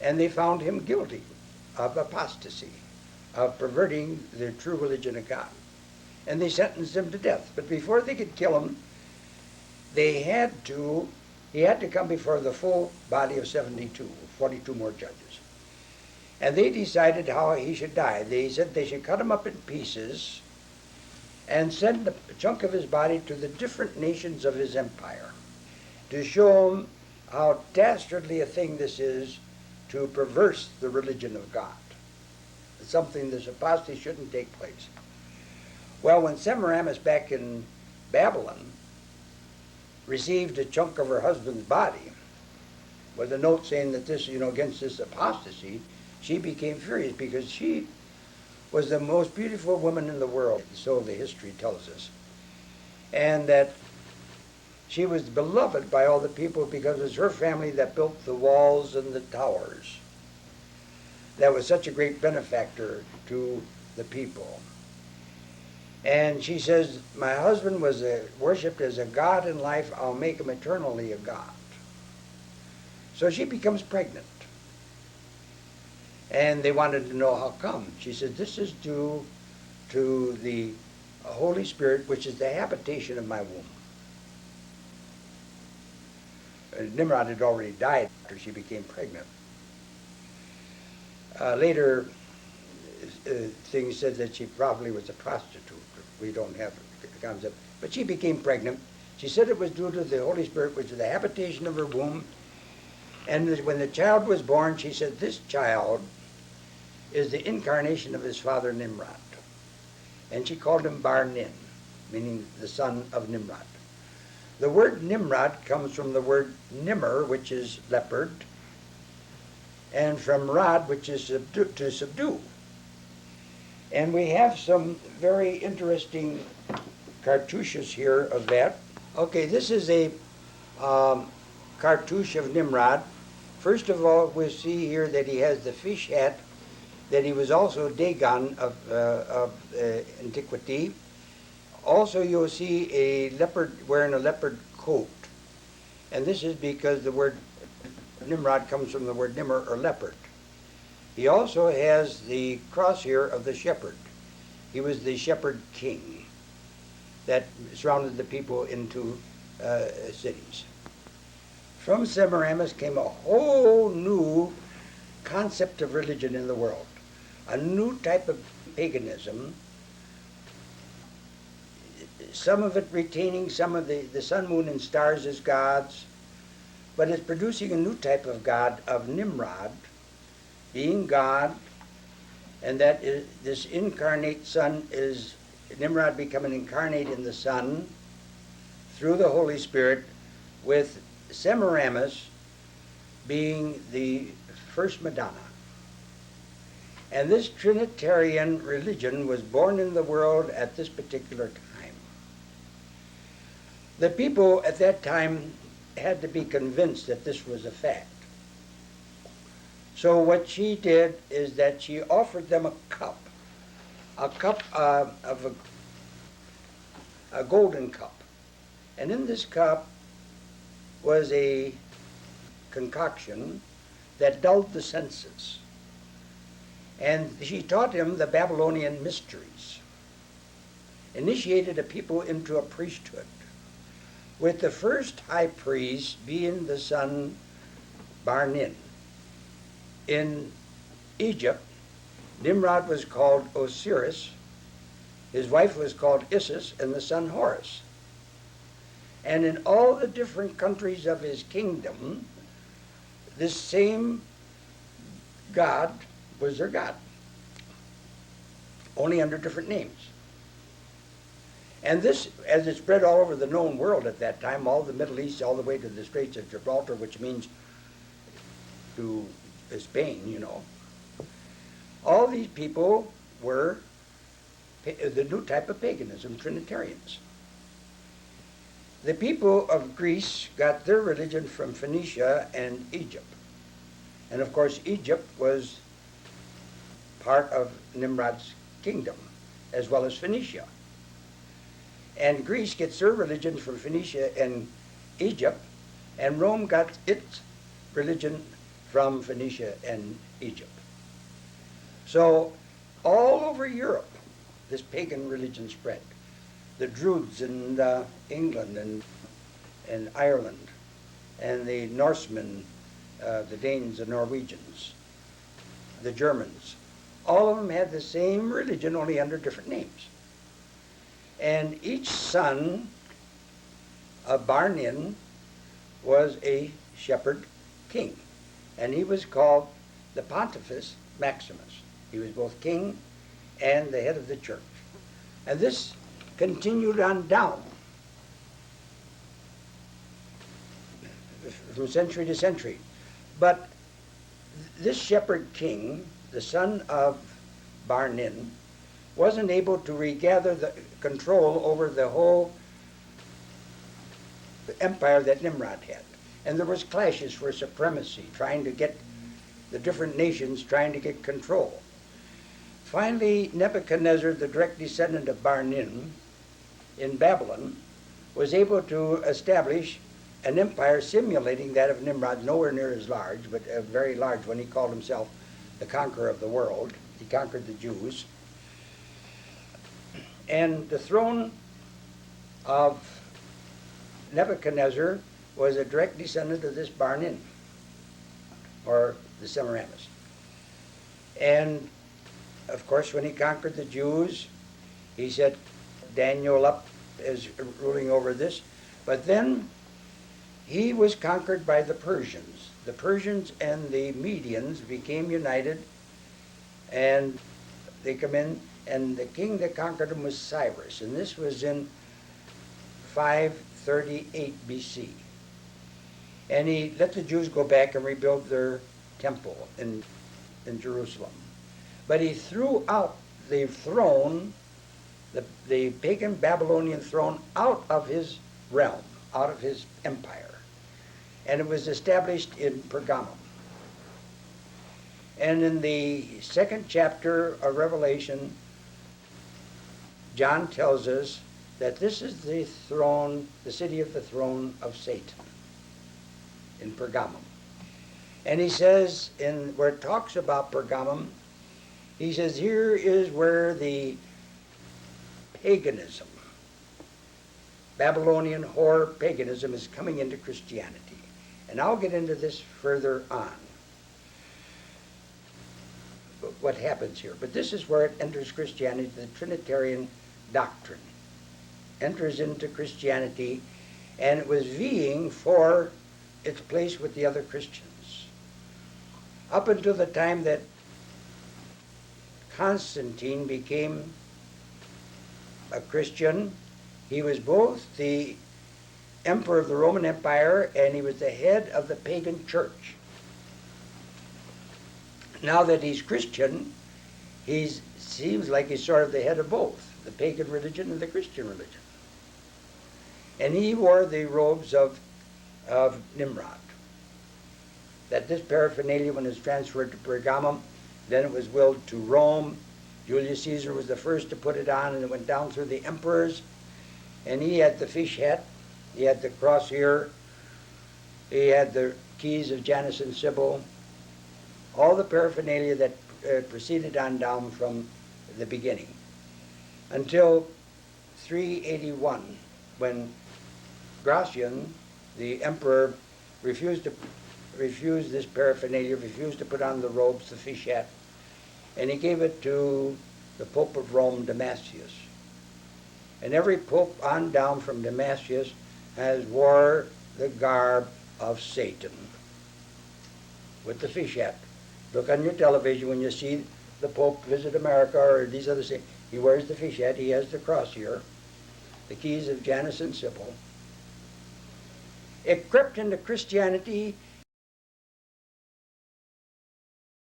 And they found him guilty of apostasy, of perverting the true religion of God. And they sentenced him to death. But before they could kill him, he had to come before the full body of 72, 42 more judges. And they decided how he should die. They said they should cut him up in pieces and send a chunk of his body to the different nations of his empire to show them how dastardly a thing this is to perverse the religion of God. It's something, this apostasy shouldn't take place. Well, when Semiramis back in Babylon received a chunk of her husband's body with a note saying that this, against this apostasy, she became furious because she was the most beautiful woman in the world, so the history tells us. And that she was beloved by all the people because it was her family that built the walls and the towers. That was such a great benefactor to the people. And she says, my husband was worshipped as a god in life, I'll make him eternally a god. So she becomes pregnant. And they wanted to know how come. She said, this is due to the Holy Spirit, which is the habitation of my womb. Nimrod had already died after she became pregnant. Later, things said that she probably was a prostitute. We don't have the concept. But she became pregnant. She said it was due to the Holy Spirit, which is the habitation of her womb. And when the child was born, she said, this child is the incarnation of his father Nimrod. And she called him Bar-Nin, meaning the son of Nimrod. The word Nimrod comes from the word Nimmer, which is leopard, and from Rod, which is to subdue. And we have some very interesting cartouches here of that. Okay, this is a cartouche of Nimrod. First of all, we see here that he has the fish hat, that he was also Dagon of antiquity. Also, you'll see a leopard wearing a leopard coat. And this is because the word Nimrod comes from the word Nimmer, or leopard. He also has the crosshair of the shepherd. He was the shepherd king that surrounded the people into cities. From Semiramis came a whole new concept of religion in the world, a new type of paganism, some of it retaining some of the sun, moon, and stars as gods, but it's producing a new type of god, of Nimrod, being God, and that is, this incarnate sun is Nimrod becoming incarnate in the sun through the Holy Spirit, with Semiramis being the first Madonna. And this Trinitarian religion was born in the world at this particular time. The people at that time had to be convinced that this was a fact. So what she did is that she offered them a cup of a golden cup. And in this cup was a concoction that dulled the senses. And she taught him the Babylonian mysteries, initiated a people into a priesthood, with the first high priest being the son Bar-Nin. In Egypt, Nimrod was called Osiris, his wife was called Isis, and the son Horus. And in all the different countries of his kingdom, this same God was their God, only under different names. And this, as it spread all over the known world at that time, all the Middle East, all the way to the Straits of Gibraltar, which means to Spain, all these people were the new type of paganism, Trinitarians. The people of Greece got their religion from Phoenicia and Egypt. And of course, Egypt was part of Nimrod's kingdom, as well as Phoenicia. And Greece gets their religion from Phoenicia and Egypt, and Rome got its religion from Phoenicia and Egypt. So all over Europe, this pagan religion spread. The Druids in England and Ireland, and the Norsemen, the Danes, the Norwegians, the Germans. All of them had the same religion, only under different names. And each son of Barnin was a shepherd king, and he was called the Pontifex Maximus. He was both king and the head of the church. And this continued on down from century to century. But this shepherd king, the son of Barnin, wasn't able to regather the control over the whole empire that Nimrod had. And there was clashes for supremacy, trying to get the different nations trying to get control. Finally, Nebuchadnezzar, the direct descendant of Barnin in Babylon, was able to establish an empire simulating that of Nimrod, nowhere near as large, but a very large one. He called himself the conqueror of the world. He conquered the Jews. And the throne of Nebuchadnezzar was a direct descendant of this Barnin, or the Semiramis. And of course, when he conquered the Jews, he set Daniel up as ruling over this. But then he was conquered by the Persians. The Persians and the Medians became united, and they come in, and the king that conquered them was Cyrus, and this was in 538 BC. And he let the Jews go back and rebuild their temple in Jerusalem. But he threw out the throne, the pagan Babylonian throne, out of his realm, out of his empire. And it was established in Pergamum. And in the second chapter of Revelation, John tells us that this is the throne, the city of the throne of Satan in Pergamum. And he says, where it talks about Pergamum, he says, here is where the paganism, Babylonian whore paganism, is coming into Christianity. And I'll get into this further on, what happens here. But this is where it enters Christianity. The Trinitarian doctrine enters into Christianity, and it was vying for its place with the other Christians. Up until the time that Constantine became a Christian, he was both the emperor of the Roman Empire and he was the head of the pagan church. Now that he's Christian, he seems like he's sort of the head of both, the pagan religion and the Christian religion. And he wore the robes of Nimrod. That this paraphernalia, when it was transferred to Pergamum, then it was willed to Rome. Julius Caesar was the first to put it on, and it went down through the emperors. And he had the fish hat, he had the cross here, he had the keys of Janus and Sibyl, all the paraphernalia that proceeded on down from the beginning, until 381, when Gratian, the emperor, refused this paraphernalia, refused to put on the robes, the fish hat, and he gave it to the Pope of Rome, Damasius. And every pope on down from Damasius has wore the garb of Satan with the fish hat. Look on your television when you see the Pope visit America or these other things. He wears the fish hat, he has the cross here, the keys of Janus and Sibyl. It crept into Christianity